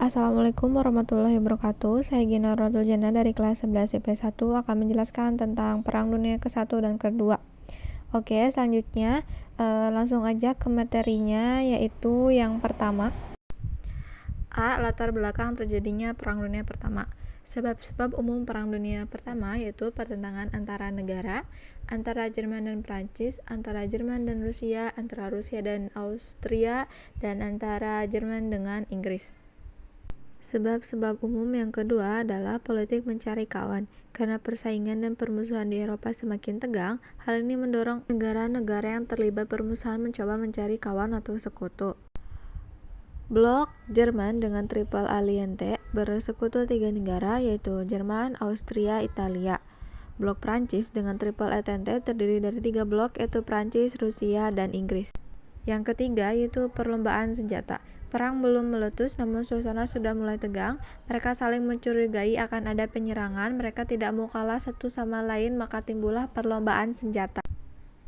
Assalamualaikum warahmatullahi wabarakatuh. Saya Gina Rodul Jana dari kelas 11 IP1 akan menjelaskan tentang Perang Dunia ke-1 dan ke-2. Oke, selanjutnya langsung aja ke materinya, yaitu yang pertama. A. Latar belakang terjadinya Perang Dunia Pertama. Sebab-sebab umum Perang Dunia Pertama yaitu pertentangan antara negara, antara Jerman dan Prancis, antara Jerman dan Rusia, antara Rusia dan Austria, dan antara Jerman dengan Inggris. Sebab-sebab umum yang kedua adalah politik mencari kawan. Karena persaingan dan permusuhan di Eropa semakin tegang, hal ini mendorong negara-negara yang terlibat permusuhan mencoba mencari kawan atau sekutu. Blok Jerman dengan Triple Alliance bersekutu 3 negara, yaitu Jerman, Austria, Italia. Blok Prancis dengan Triple Entente terdiri dari 3 blok, yaitu Prancis, Rusia, dan Inggris. Yang ketiga yaitu perlombaan senjata. Perang belum meletus namun suasana sudah mulai tegang. Mereka saling mencurigai akan ada penyerangan. Mereka tidak mau kalah satu sama lain, maka timbullah perlombaan senjata.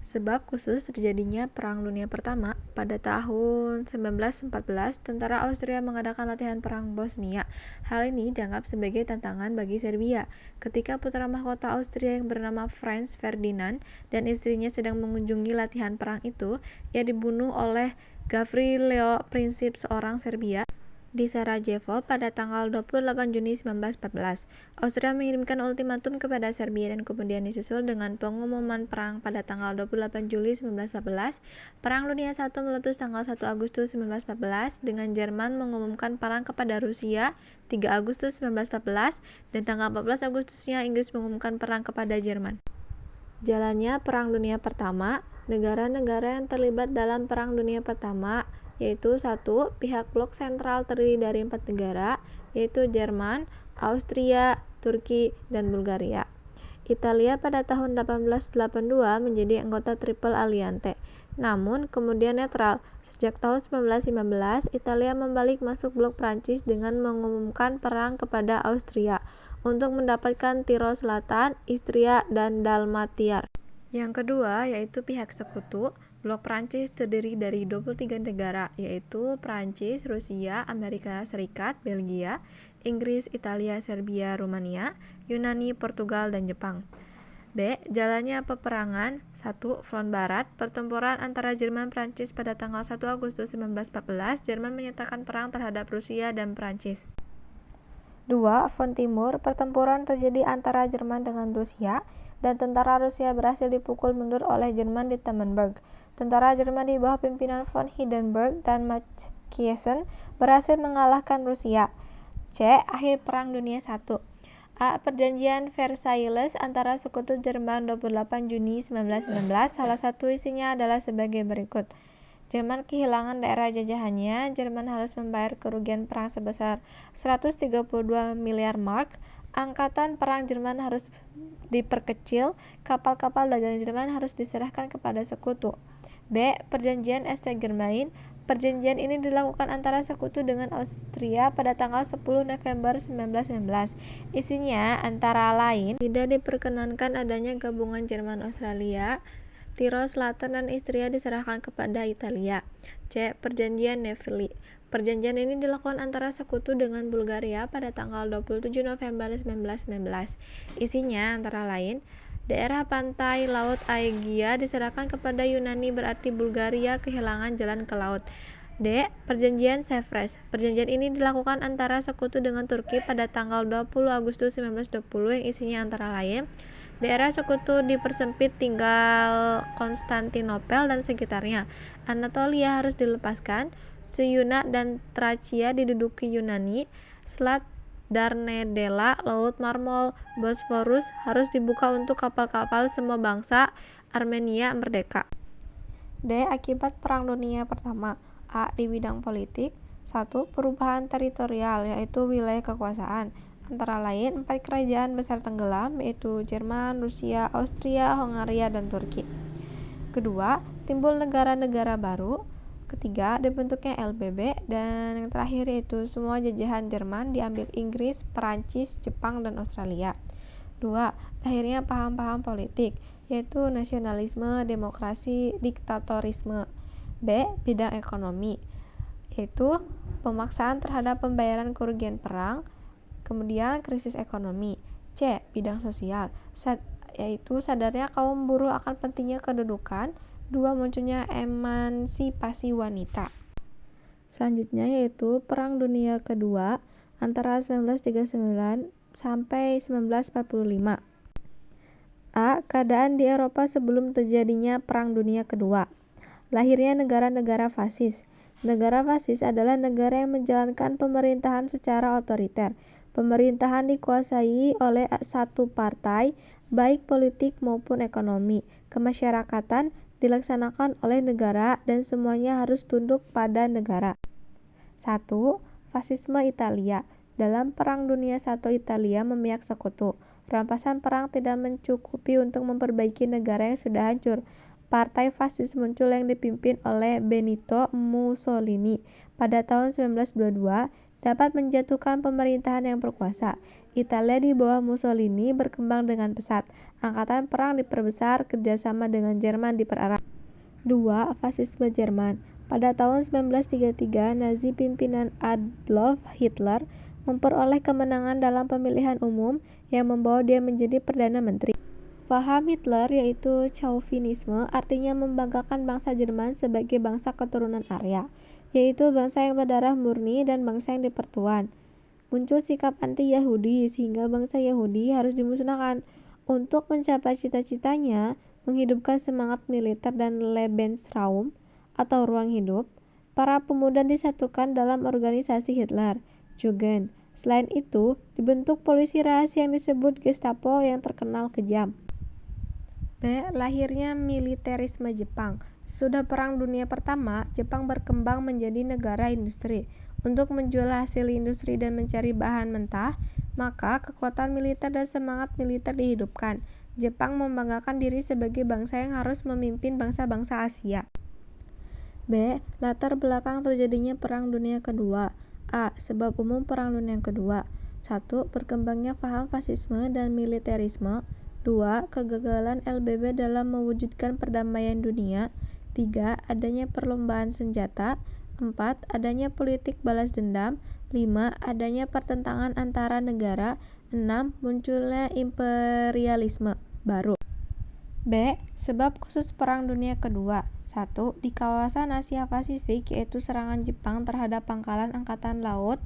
Sebab khusus terjadinya Perang Dunia Pertama pada tahun 1914, tentara Austria mengadakan latihan perang Bosnia. Hal ini dianggap sebagai tantangan bagi Serbia. Ketika putra mahkota Austria yang bernama Franz Ferdinand dan istrinya sedang mengunjungi latihan perang itu, ia dibunuh oleh Gavrilo Princip, seorang Serbia, di Sarajevo pada tanggal 28 Juni 1914. Austria mengirimkan ultimatum kepada Serbia dan kemudian disusul dengan pengumuman perang pada tanggal 28 Juli 1914. Perang Dunia I meletus tanggal 1 Agustus 1914 dengan Jerman mengumumkan perang kepada Rusia 3 Agustus 1914 dan tanggal 14 Agustusnya Inggris mengumumkan perang kepada Jerman. Jalannya Perang Dunia Pertama. Negara-negara yang terlibat dalam Perang Dunia Pertama yaitu 1. Pihak blok sentral terdiri dari 4 negara, yaitu Jerman, Austria, Turki, dan Bulgaria. Italia pada tahun 1882 menjadi anggota Triple Alliance, namun kemudian netral. Sejak tahun 1915, Italia membalik masuk blok Prancis dengan mengumumkan perang kepada Austria untuk mendapatkan Tirol Selatan, Istria, dan Dalmatia. Yang kedua yaitu pihak sekutu. Blok Prancis terdiri dari 23 negara, yaitu Prancis, Rusia, Amerika Serikat, Belgia, Inggris, Italia, Serbia, Rumania, Yunani, Portugal, dan Jepang. B. Jalannya peperangan. 1. Front Barat. Pertempuran antara Jerman Prancis pada tanggal 1 Agustus 1914. Jerman menyatakan perang terhadap Rusia dan Prancis. 2. Front Timur. Pertempuran terjadi antara Jerman dengan Rusia, dan tentara Rusia berhasil dipukul mundur oleh Jerman di Tannenberg. Tentara Jerman di bawah pimpinan von Hindenburg dan Mathiesen berhasil mengalahkan Rusia. C. Akhir Perang Dunia I. A. Perjanjian Versailles antara sekutu Jerman 28 Juni 1919. Salah satu isinya adalah sebagai berikut. Jerman kehilangan daerah jajahannya. Jerman harus membayar kerugian perang sebesar 132 miliar mark. Angkatan perang Jerman harus diperkecil. Kapal-kapal dagang Jerman harus diserahkan kepada sekutu. B. Perjanjian St-Germain. Perjanjian ini dilakukan antara sekutu dengan Austria pada tanggal 10 November 1919. Isinya antara lain tidak diperkenankan adanya gabungan Jerman-Australia. Tirol Selatan dan Istria diserahkan kepada Italia. C. Perjanjian Nevelly. Perjanjian ini dilakukan antara sekutu dengan Bulgaria pada tanggal 27 November 1919. Isinya antara lain daerah pantai Laut Aegea diserahkan kepada Yunani, berarti Bulgaria kehilangan jalan ke laut. D. Perjanjian Sevres. Perjanjian ini dilakukan antara sekutu dengan Turki pada tanggal 20 Agustus 1920 yang isinya antara lain daerah sekutu dipersempit tinggal Konstantinopel dan sekitarnya. Anatolia harus dilepaskan. Suyuna dan Tracia diduduki Yunani. Selat Dardanella, Laut Marmol, Bosforus harus dibuka untuk kapal-kapal semua bangsa. Armenia merdeka. D. Akibat Perang Dunia Pertama. A. Di bidang politik. 1. Perubahan teritorial, yaitu wilayah kekuasaan. Antara lain 4 kerajaan besar tenggelam, yaitu Jerman, Rusia, Austria, Hongaria, dan Turki. Kedua, timbul negara-negara baru. Ketiga, dibentuknya LBB. Dan yang terakhir yaitu semua jajahan Jerman diambil Inggris, Perancis, Jepang, dan Australia. 2. Lahirnya paham-paham politik, yaitu nasionalisme, demokrasi, diktatorisme. B. Bidang ekonomi, yaitu pemaksaan terhadap pembayaran kerugian perang, kemudian krisis ekonomi. C. Bidang sosial, yaitu sadarnya kaum buruh akan pentingnya kedudukan. 2. Munculnya emansipasi wanita. Selanjutnya yaitu Perang Dunia Kedua antara 1939 sampai 1945. A. Keadaan di Eropa sebelum terjadinya Perang Dunia Kedua. Lahirnya negara-negara fasis. Negara fasis adalah negara yang menjalankan pemerintahan secara otoriter. Pemerintahan dikuasai oleh satu partai, baik politik maupun ekonomi. Kemasyarakatan dilaksanakan oleh negara dan semuanya harus tunduk pada negara. 1. Fasisme Italia. Dalam Perang Dunia I, Italia memihak sekutu. Rampasan perang tidak mencukupi untuk memperbaiki negara yang sudah hancur. Partai fasis muncul yang dipimpin oleh Benito Mussolini pada tahun 1922 dapat menjatuhkan pemerintahan yang berkuasa. Italia di bawah Mussolini berkembang dengan pesat. Angkatan perang diperbesar, kerjasama dengan Jerman dipererat. 2. Fasisme Jerman. Pada tahun 1933, Nazi pimpinan Adolf Hitler memperoleh kemenangan dalam pemilihan umum yang membawa dia menjadi Perdana Menteri. Paham Hitler yaitu Chauvinisme, artinya membanggakan bangsa Jerman sebagai bangsa keturunan Arya, yaitu bangsa yang berdarah murni dan bangsa yang dipertuan. Muncul sikap anti-Yahudi sehingga bangsa Yahudi harus dimusnahkan. Untuk mencapai cita-citanya, menghidupkan semangat militer dan Lebensraum atau ruang hidup, para pemuda disatukan dalam organisasi Hitler, Jugend. Selain itu, dibentuk polisi rahasia yang disebut Gestapo yang terkenal kejam. B. Lahirnya militerisme Jepang. Sesudah Perang Dunia Pertama, Jepang berkembang menjadi negara industri. Untuk menjual hasil industri dan mencari bahan mentah, maka kekuatan militer dan semangat militer dihidupkan. Jepang membanggakan diri sebagai bangsa yang harus memimpin bangsa-bangsa Asia. B. Latar belakang terjadinya Perang Dunia Kedua. A. Sebab umum Perang Dunia Kedua. 1. Berkembangnya paham fasisme dan militerisme. 2. Kegagalan LBB dalam mewujudkan perdamaian dunia. 3. Adanya perlombaan senjata. 4. Adanya politik balas dendam. 5. Adanya pertentangan antara negara. 6. Munculnya imperialisme baru. B. Sebab khusus Perang Dunia Kedua. 1. Di kawasan Asia Pasifik, yaitu serangan Jepang terhadap pangkalan Angkatan Laut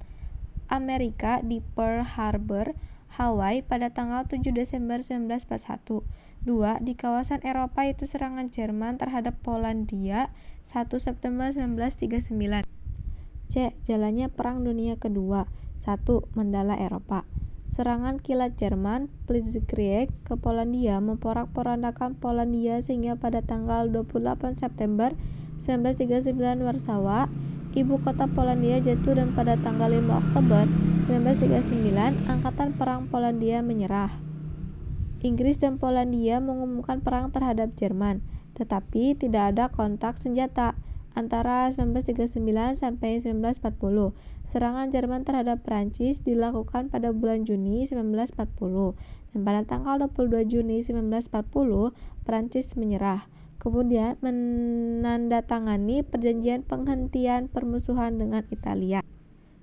Amerika di Pearl Harbor, Hawaii pada tanggal 7 Desember 1941. 2. Di kawasan Eropa, yaitu serangan Jerman terhadap Polandia 1 September 1939. C. Jalannya Perang Dunia Kedua. 1. Mandala Eropa. Serangan kilat Jerman, Blitzkrieg, ke Polandia memporak-porandakan Polandia sehingga pada tanggal 28 September 1939 Warsawa, ibu kota Polandia, jatuh dan pada tanggal 5 Oktober 1939 Angkatan Perang Polandia menyerah. Inggris dan Polandia mengumumkan perang terhadap Jerman, tetapi tidak ada kontak senjata antara 1939 sampai 1940. Serangan Jerman terhadap Prancis dilakukan pada bulan Juni 1940 dan pada tanggal 22 Juni 1940 Prancis menyerah. Kemudian menandatangani perjanjian penghentian permusuhan dengan Italia.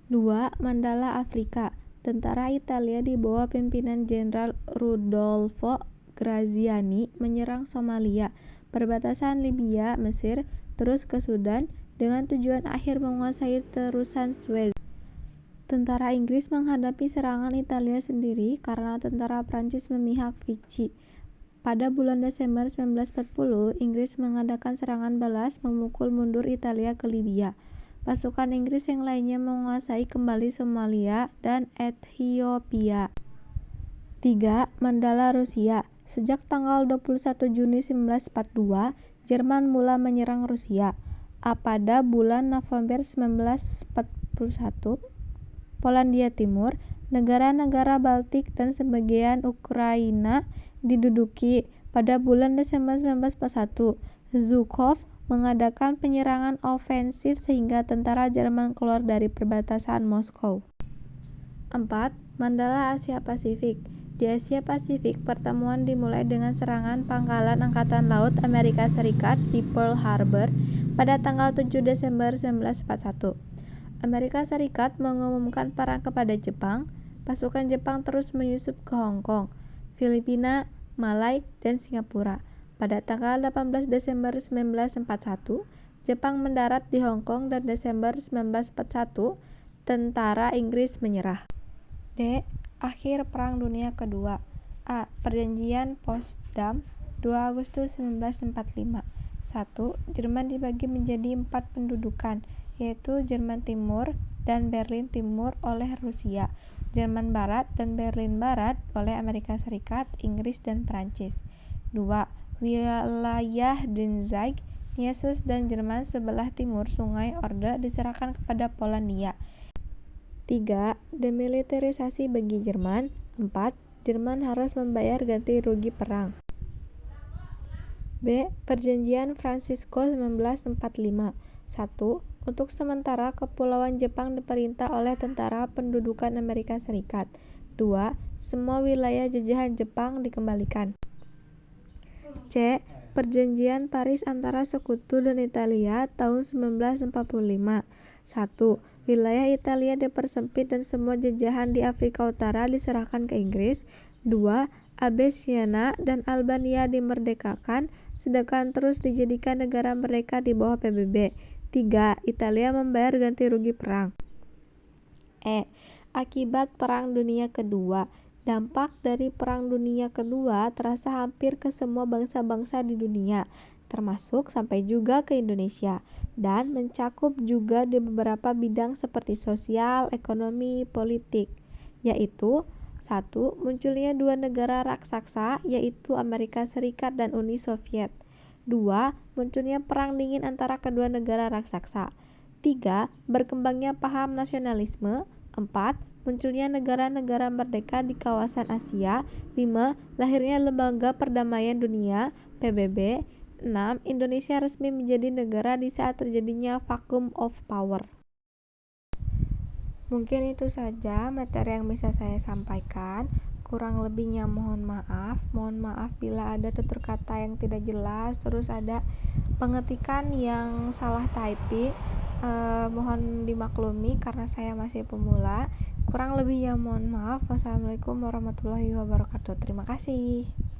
2. Mandala Afrika. Tentara Italia di bawah pimpinan Jenderal Rudolfo Graziani menyerang Somalia, perbatasan Libya, Mesir, terus ke Sudan dengan tujuan akhir menguasai terusan Suez. Tentara Inggris menghadapi serangan Italia sendiri karena tentara Prancis memihak Vichy. Pada bulan Desember 1940, Inggris mengadakan serangan balas memukul mundur Italia ke Libya. Pasukan Inggris yang lainnya menguasai kembali Somalia dan Ethiopia. 3. Mandala Rusia. Sejak tanggal 21 Juni 1942, Jerman mulai menyerang Rusia. Pada bulan November 1941, Polandia Timur, negara-negara Baltik, dan sebagian Ukraina diduduki. Pada bulan Desember 1941, Zhukov mengadakan penyerangan ofensif sehingga tentara Jerman keluar dari perbatasan Moskow. 4. Mandala Asia Pasifik. Di Asia Pasifik, pertemuan dimulai dengan serangan pangkalan Angkatan Laut Amerika Serikat di Pearl Harbor pada tanggal 7 Desember 1941. Amerika Serikat mengumumkan perang kepada Jepang, pasukan Jepang terus menyusup ke Hong Kong, Filipina, Malai, dan Singapura. Pada tanggal 18 Desember 1941, Jepang mendarat di Hong Kong dan Desember 1941, tentara Inggris menyerah. D. Akhir Perang Dunia Kedua. A. Perjanjian Potsdam 2 Agustus 1945. 1. Jerman dibagi menjadi 4 pendudukan, yaitu Jerman Timur dan Berlin Timur oleh Rusia, Jerman Barat dan Berlin Barat oleh Amerika Serikat, Inggris, dan Prancis. 2. Wilayah Danzig, Hesse dan Jerman sebelah timur Sungai Oder diserahkan kepada Polandia. 3. Demilitarisasi bagi Jerman. 4. Jerman harus membayar ganti rugi perang. B. Perjanjian Fransisco 1945. 1. Untuk sementara kepulauan Jepang diperintah oleh tentara pendudukan Amerika Serikat. 2. Semua wilayah jajahan Jepang dikembalikan. C. Perjanjian Paris antara Sekutu dan Italia tahun 1945. 1. Wilayah Italia dipersempit dan semua jajahan di Afrika Utara diserahkan ke Inggris. 2. Abesiana dan Albania dimerdekakan, sedangkan terus dijadikan negara merdeka di bawah PBB. 3. Italia membayar ganti rugi perang. E. Akibat Perang Dunia Kedua. Dampak dari Perang Dunia Kedua terasa hampir ke semua bangsa-bangsa di dunia, termasuk sampai juga ke Indonesia, dan mencakup juga di beberapa bidang seperti sosial, ekonomi, politik, yaitu 1. Munculnya dua negara raksasa, yaitu Amerika Serikat dan Uni Soviet. 2. Munculnya perang dingin antara kedua negara raksasa. 3. Berkembangnya paham nasionalisme. 4. Munculnya negara-negara merdeka di kawasan Asia. 5. Lahirnya Lembaga Perdamaian Dunia (PBB). 6. Indonesia resmi menjadi negara di saat terjadinya vacuum of power. Mungkin itu saja materi yang bisa saya sampaikan. Kurang lebihnya mohon maaf. Mohon maaf bila ada tutur kata yang tidak jelas, terus ada pengetikan yang salah typing. Mohon dimaklumi karena saya masih pemula. Kurang lebihnya mohon maaf. Wassalamualaikum warahmatullahi wabarakatuh. Terima kasih.